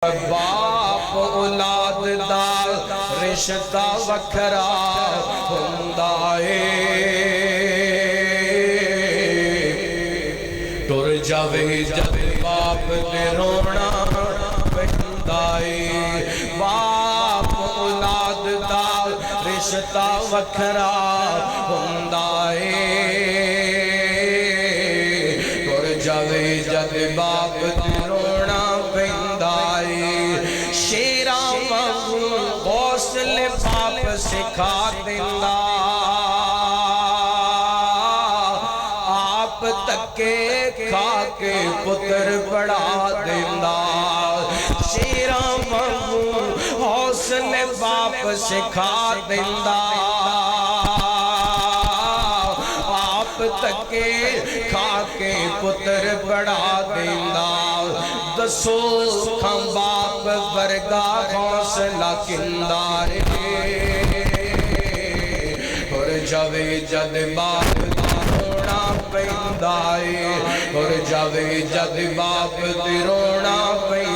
باپ اولاد دا رشتہ وکھرا ہوندا اے، ٹر جاوے جد باپ تے رونا پیندا اے، باپ اولاد دا رشتہ وکھرا ہوندا اے، ٹر جاوے جد باپ تے رونا پیندا اے، شیراں وانگوں حوصلے باپ سکھا دیندا، آپ تکے کھا کے پتر بڑھا دیندا، شیراں وانگوں حوصلے باپ سکھا دیندا، آپ تکے کھا کے پتر بڑھا دیندا، دسو کھاں باپ ورگا حوصلہ کندا اے، ٹر جاوے جد باپ دا رونا پیندا اے، ٹر جاوے جد باپ دا رونا پیندا